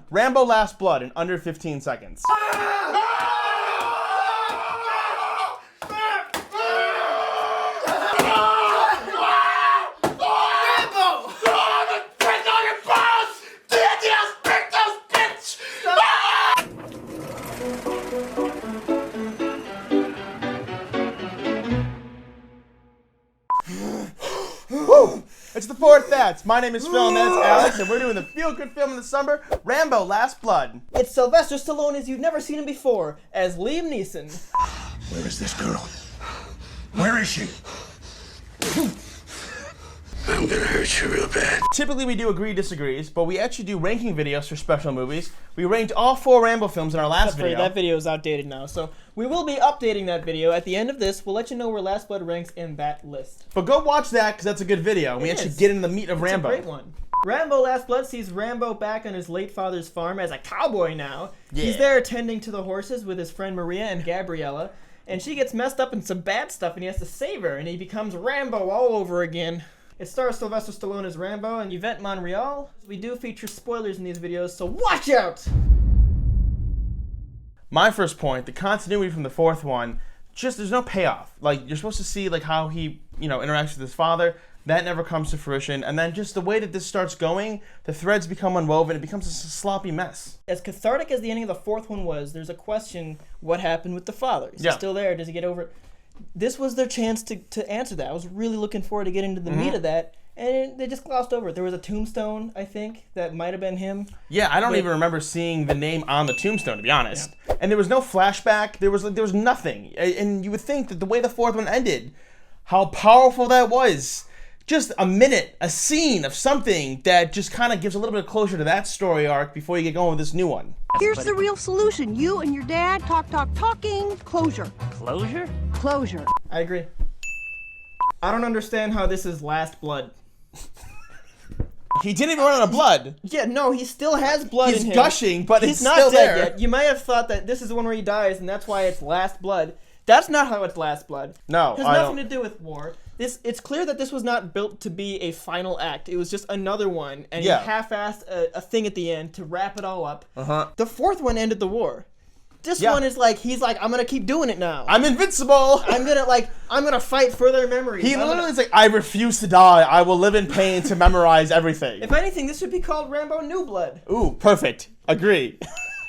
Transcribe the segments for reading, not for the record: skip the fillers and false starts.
Rambo Last Blood in under 15 seconds. It's the fourth That's. My name is Phil and that's Alex, and we're doing the feel-good film of the summer, Rambo Last Blood. It's Sylvester Stallone as you've never seen him before, as Liam Neeson. Where is this girl? Where is she? I'm gonna hurt you real bad. Typically we do agree disagrees, but we actually do ranking videos for special movies. We ranked all 4 Rambo films in our last video. That video is outdated now, so we will be updating that video. At the end of this, we'll let you know where Last Blood ranks in that list. But go watch that, because that's a good video. We actually get into the meat of Rambo. It's a great one. Rambo Last Blood sees Rambo back on his late father's farm as a cowboy now. Yeah. He's there tending to the horses with his friend Maria and Gabriella, and she gets messed up in some bad stuff and he has to save her, and he becomes Rambo all over again. It stars Sylvester Stallone as Rambo and Yvette Monreal. We do feature spoilers in these videos, so watch out! My first point, the continuity from the fourth one, just there's no payoff. Like, you're supposed to see like how he, interacts with his father. That never comes to fruition. And then just the way that this starts going, the threads become unwoven. It becomes a sloppy mess. As cathartic as the ending of the fourth one was, there's a question, what happened with the father? Is he still there? Does he get over it? This was their chance to answer that. I was really looking forward to getting into the meat of that, and they just glossed over it. There was a tombstone, I think, that might have been him. Yeah, I don't even remember seeing the name on the tombstone, to be honest. Yeah. And there was no flashback. There was nothing. And you would think that the way the fourth one ended, how powerful that was. Just a minute, a scene of something that just kind of gives a little bit of closure to that story arc before you get going with this new one. Here's the real solution. You and your dad talking. Closure. Closure? Closure. I agree. I don't understand how this is Last Blood. He didn't even run out of blood. Yeah, no, he still has blood in him. He's gushing, but he's it's not still dead there. yet. You might have thought that this is the one where he dies, and that's why it's Last Blood. That's not how it's Last Blood. No, it has nothing to do with war. It's clear that this was not built to be a final act. It was just another one, and he half-assed a thing at the end to wrap it all up. The fourth one ended the war. This one is like, he's like, I'm gonna keep doing it now. I'm invincible. I'm gonna fight for their memories. He literally is like, I refuse to die. I will live in pain to memorize everything. If anything, this should be called Rambo New Blood. Ooh, perfect. Agree.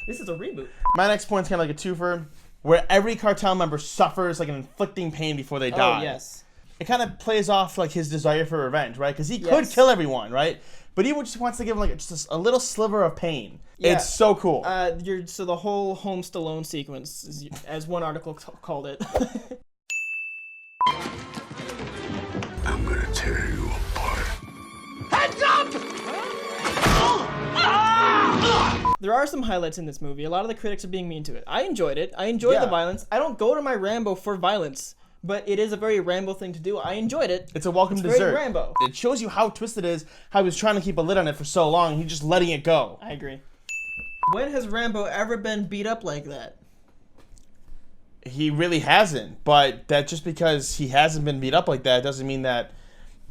This is a reboot. My next point's kind of like a twofer, where every cartel member suffers like an inflicting pain before they die. Oh, yes. It kind of plays off like his desire for revenge, right? Because he could kill everyone, right? But he just wants to give him like just a little sliver of pain. Yeah. It's so cool. So the whole Home Stallone sequence, as one article called it. I'm gonna tear you apart. Heads up! There are some highlights in this movie. A lot of the critics are being mean to it. I enjoyed it. I enjoyed the violence. I don't go to my Rambo for violence, but it is a very Rambo thing to do. I enjoyed it. It's a welcome dessert. Very Rambo. It shows you how twisted it is, how he was trying to keep a lid on it for so long, he's just letting it go. I agree. When has Rambo ever been beat up like that? He really hasn't, but that just because he hasn't been beat up like that doesn't mean that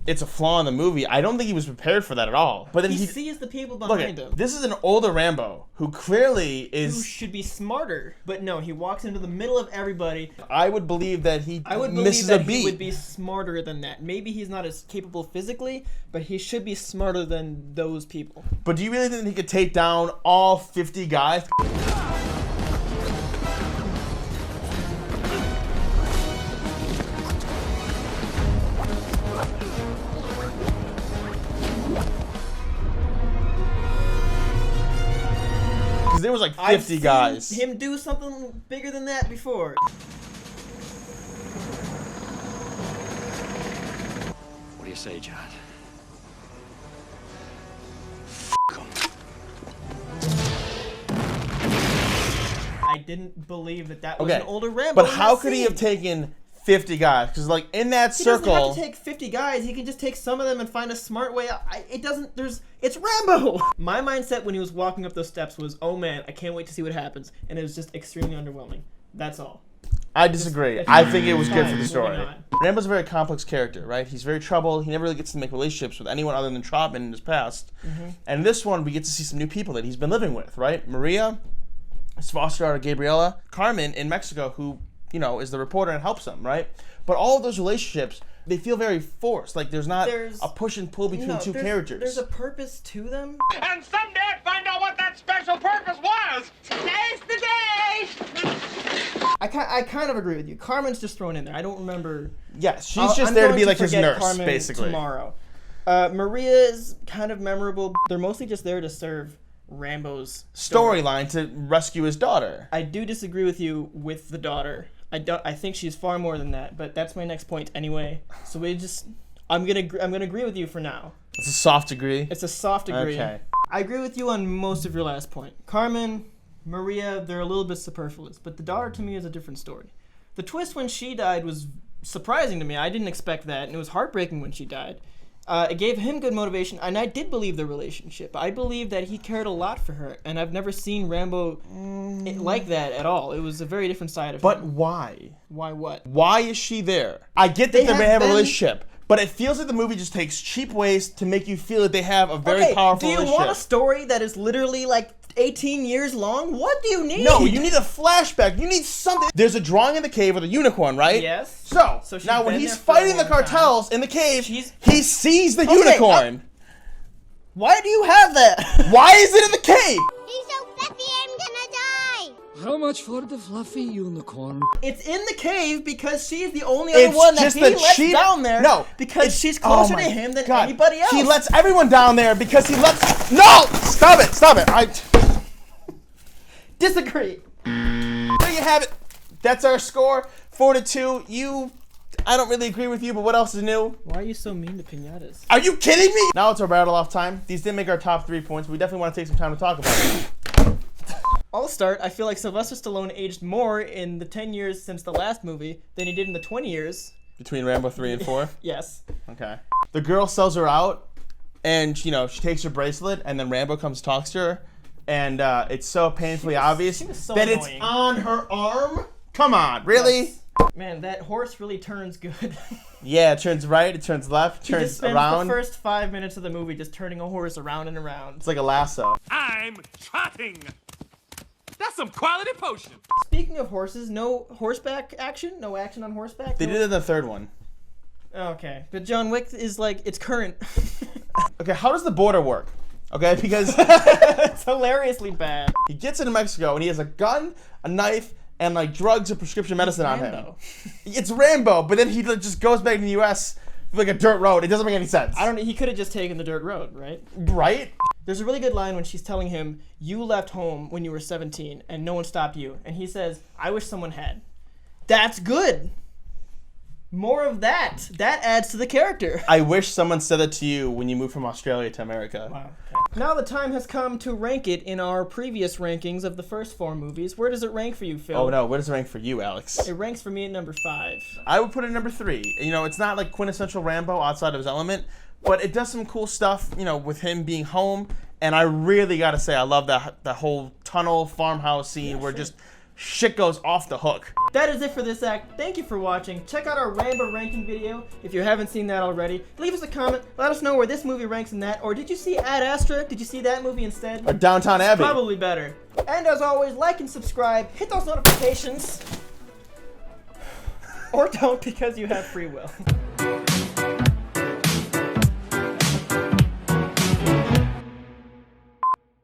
it's a flaw in the movie. I don't think he was prepared for that at all. But then he sees the people behind him. This is an older Rambo who clearly is... Who should be smarter. But no, he walks into the middle of everybody. I would believe that he misses a beat. He would be smarter than that. Maybe he's not as capable physically, but he should be smarter than those people. But do you really think he could take down all 50 guys? There was like 50 guys. I've seen him do something bigger than that before. What do you say, John? I didn't believe that was an older Rambo. But how could he have taken 50 guys? Because like in that circle, he doesn't have to take 50 guys. He can just take some of them and find a smart way out. It's Rambo. My mindset when he was walking up those steps was, oh man, I can't wait to see what happens, and it was just extremely underwhelming. That's all. I disagree. I think it was good for the Fine, story. moving on. Rambo's a very complex character, right? He's very troubled. He never really gets to make relationships with anyone other than Trotman in his past. And in this one, we get to see some new people that he's been living with, right? Maria, his foster daughter Gabriela, Carmen in Mexico, who, is the reporter and helps him, right? But all of those relationships, they feel very forced. Like there's not a push and pull between two characters. There's a purpose to them. And someday I'd find out what that special purpose was. Today's the day! I kind of agree with you. Carmen's just thrown in there. I don't remember. Yes, she's just there to be like his nurse, Carmen basically. Tomorrow. Maria is kind of memorable. They're mostly just there to serve Rambo's Storyline to rescue his daughter. I do disagree with you with the daughter. I think she's far more than that, but that's my next point anyway. So I'm gonna agree with you for now. It's a soft agree. It's a soft agree. Okay. I agree with you on most of your last point. Carmen, Maria, they're a little bit superfluous, but the daughter to me is a different story. The twist when she died was surprising to me. I didn't expect that, and it was heartbreaking when she died. It gave him good motivation, and I did believe the relationship. I believe that he cared a lot for her, and I've never seen Rambo like that at all. It was a very different side of him. But why? Why what? Why is she there? I get that they may have a been- relationship, but it feels like the movie just takes cheap ways to make you feel that they have a very powerful do you relationship. want a story that is literally like 18 years long? What do you need? No, you need a flashback. You need something. There's a drawing in the cave with a unicorn, right? Yes. So she's now when been he's there for a fighting the long time. cartels in the cave, She's- he sees the Okay, unicorn. Why do you have that? Why is it in the cave? He's so fluffy, I'm gonna die. How much for the fluffy unicorn? It's in the cave because she's the only other It's one that just he the lets cheap- down there. No, because it's- she's closer oh to my him than God. anybody else. He lets everyone down there because he lets. No! Stop it! disagree. There you have it. That's our score. 4-2. I don't really agree with you, but what else is new? Why are you so mean to piñatas? Are you kidding me? Now it's our battle off time. These didn't make our top 3 points, but we definitely want to take some time to talk about it. I'll start. I feel like Sylvester Stallone aged more in the 10 years since the last movie than he did in the 20 years. Between Rambo 3 and 4? Yes. Okay. The girl sells her out, and, she takes her bracelet, and then Rambo comes talks to her, and it's so painfully obvious she was so that annoying. it's on her arm. Come on, really? Yes. Man, that horse really turns good. Yeah, it turns right, it turns left, He just turns spends around. the first 5 minutes of the movie just turning a horse around and around. It's like a lasso. I'm trotting. That's some quality potion. Speaking of horses, no horseback action? No action on horseback? They No- did it in the third one. Okay, but John Wick is like, it's current. Okay, how does the border work? Okay, because It's hilariously bad. he gets into Mexico and he has a gun, a knife, and like drugs and prescription medicine on him. Rambo. It's Rambo, but then he just goes back to the U.S. with like a dirt road. It doesn't make any sense. I don't know, he could have just taken the dirt road, right? Right? There's a really good line when she's telling him, you left home when you were 17 and no one stopped you. And he says, I wish someone had. That's good. More of that. That adds to the character. I wish someone said that to you when you moved from Australia to America. Wow. Okay. Now the time has come to rank it in our previous rankings of the first 4 movies. Where does it rank for you, Phil? Oh no, where does it rank for you, Alex? It ranks for me at number 5. I would put it number 3. It's not like quintessential Rambo outside of his element, but it does some cool stuff, with him being home. And I really gotta say, I love that whole tunnel farmhouse scene where just shit goes off the hook. That is it for this act. Thank you for watching. Check out our Rambo ranking video if you haven't seen that already. Leave us a comment. Let us know where this movie ranks in that. Or did you see Ad Astra? Did you see that movie instead? Or Downtown Abbey. Probably better. And as always, like and subscribe. Hit those notifications. Or don't because you have free will.